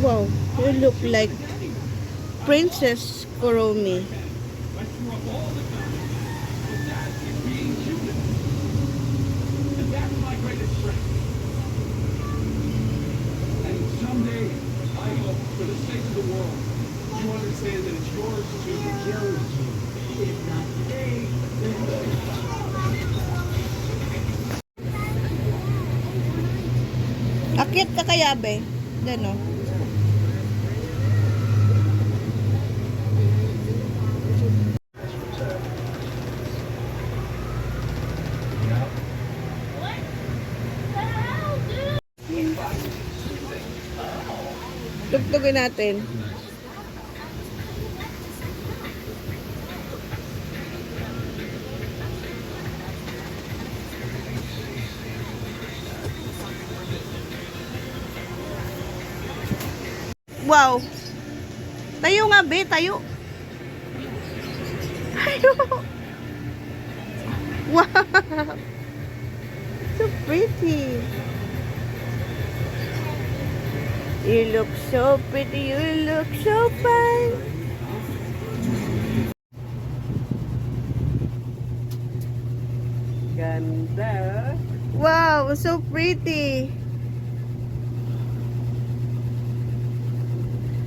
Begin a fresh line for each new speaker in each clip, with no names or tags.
Wow, you look like Princess Kuromi.
Someday, I hope, for the sake of the world, you understand that it's yours to cherish. If not today, then
Akit ka kaya, be? Diyan, no? Tugtugin natin. Wow. Tayo nga, be. Tayo. Tayo. Wow. So pretty. You look so pretty. You look so fine.
Ganda.
Wow, so pretty.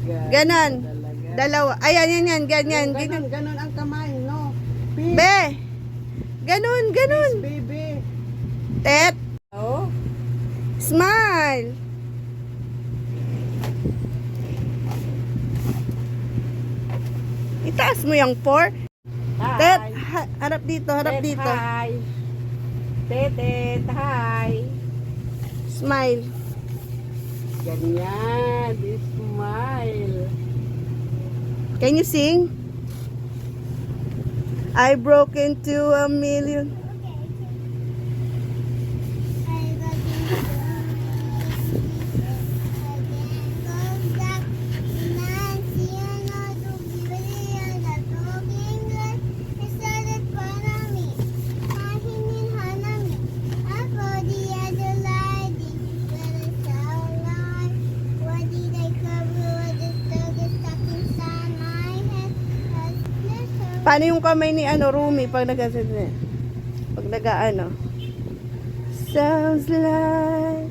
Ganon. Dalawa. Ayan, yan. Ganyan.
Ganon, ganon ang kamay, no? Peace.
Be. Ganon, ganon.
Peace, baby.
Tet.
Oh.
Smile. Itaas mo yung 4.
Hi.
Tet, harap dito, harap
Tet,
dito.
Hi. Tet, hi.
Smile.
Ganyan. Smile.
Can you sing? I broke into a million. Paano yung kamay ni Rumi pag pag nag-ano? Sounds like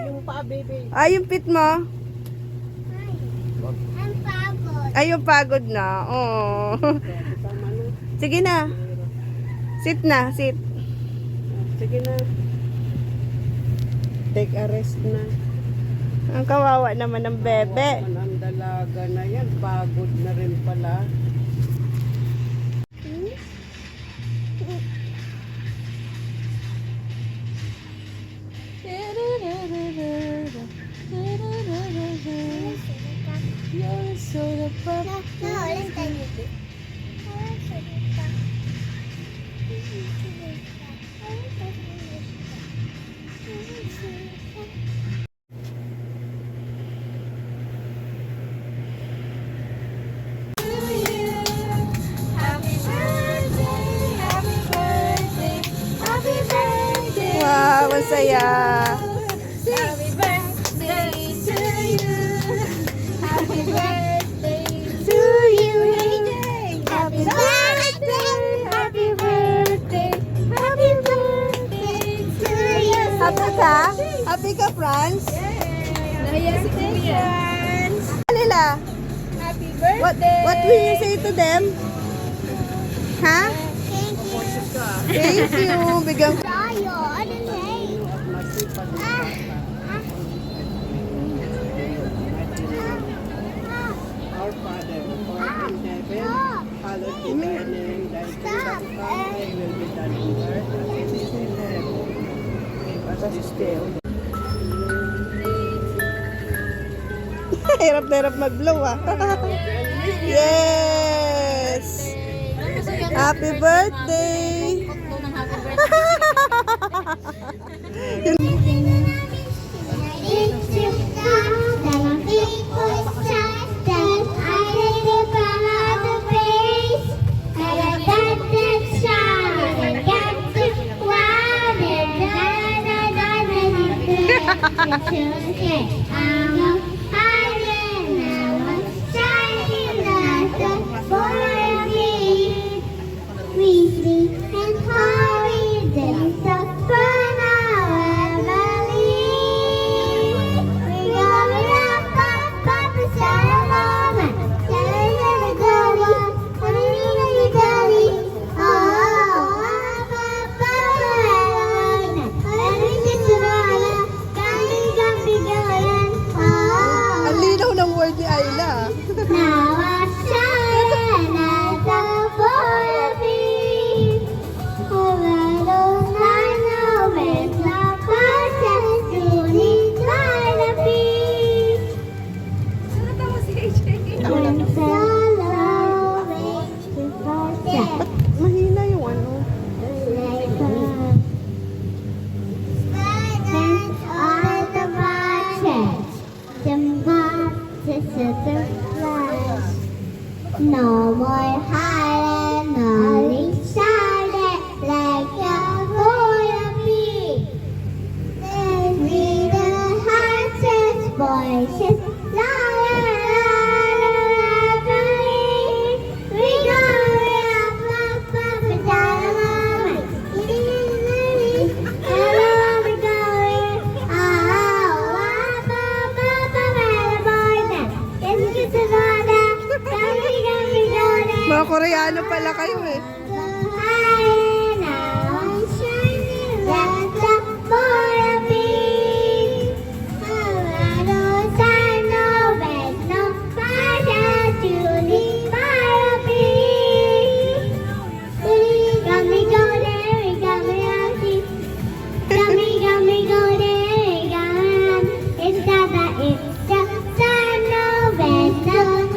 Yung pa, baby.
ay, yung pit mo?
I'm pagod.
Ay, yung pagod na. Oh.
Tama na.
Sige na. Sit na, sit.
Sige na. Take a rest na.
Ang kawawa naman ng bebe.
Kawawa ang dalaga na yan. Pagod na rin pala.
You're so the
No, let's try it.
Wow, masaya.
Happy birthday to you. Happy birthday to you. Happy birthday. Happy birthday. Happy birthday to you.
Happy ka? Happy ka, Franz?
Congratulations.
Nila,
Happy birthday.
what will you say to them? Ha?
Thank you.
Thank you. Bigyan
Tayo. Ano na
Masipag na bata. Our Father, who art in heaven, hallowed be thy name. Thy kingdom come, thy will be done on earth as it is in heaven. Give us this day.
Hirap na hirap mag-blow ah. Yes! Happy birthday!
Wow! We sleep and hurry, then stop for our valley. We going up, up, up, the side of the mountain. Telling the gully, telling the gully. Oh, up, up, up, the and we just run, gully, going. Oh,
Ang linaw ng word ni Ayla.
now I shine as a forest. Around those lines of red flowers, truly trying to be. When shallow makes the first
Mahina yung ano.
like Dance on the branches, the boxes of the flash. No more hiding, no excited like a bee. Then we the hearts voices louder, louder, we go up, up, up, and down, hello, we going, oh, up, up, up, and boy, then it's just another,
Mga Koreano pala kayo eh.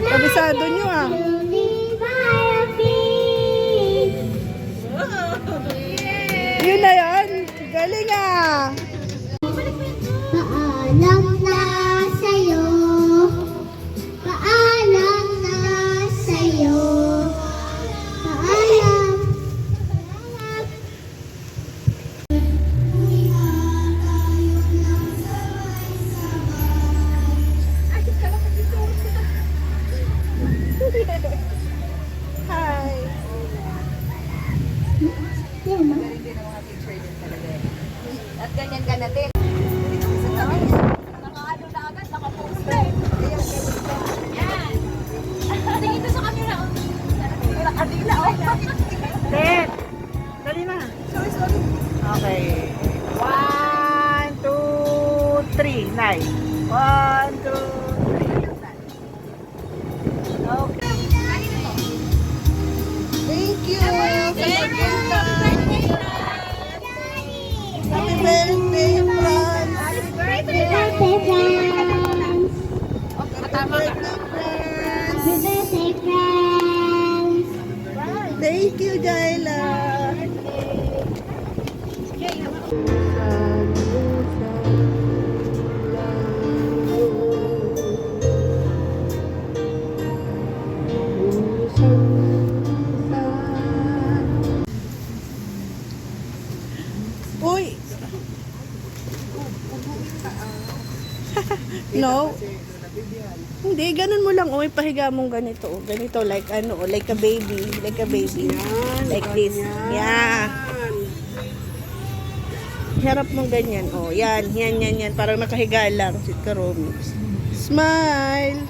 Kabisado nyo ah. Yun na yun. Galing ah.
Paalam na sa'yo, paalam na sa'yo, paalam.
Hi.
Yan, no?
At ganyan ka na din. Naka-ano na agad, naka-post na eh. Yan. Tingin ko sa camera. Nakadila oh.
Ted. Dali na. Sorry. Okay. 1, 2, 3. Nice. 1, 2, 3. Okay. Thank you. Happy birthday, Franz.
Happy birthday, friends.
Happy birthday, Franz.
Happy birthday, friends.
Thank you, Jaila. Uy! No. Hindi, ganun mo lang. Uy, pahiga mong ganito. Ganito, like ano, like a baby. Like a baby. Like this. Yeah. Harap mong ganyan. Oh, yan. Yan. Para makahiga lang. Si Karomi. Smile.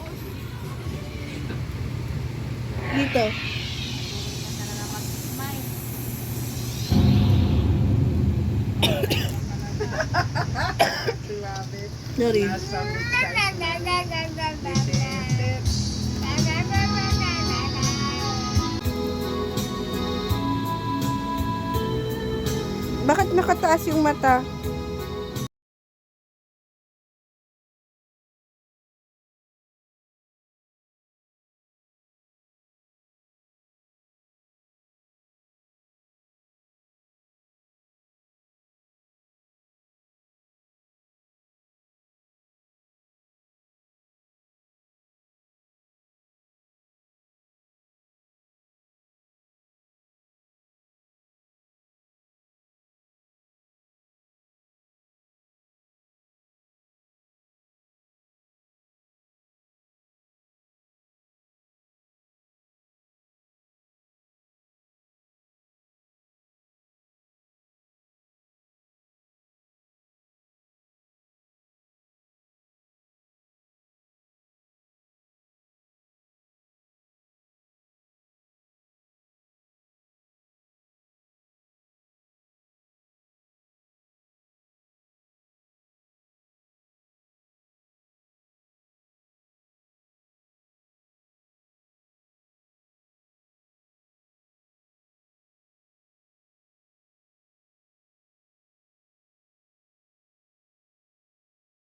Dito. Sorry. Bakit nakataas yung mata?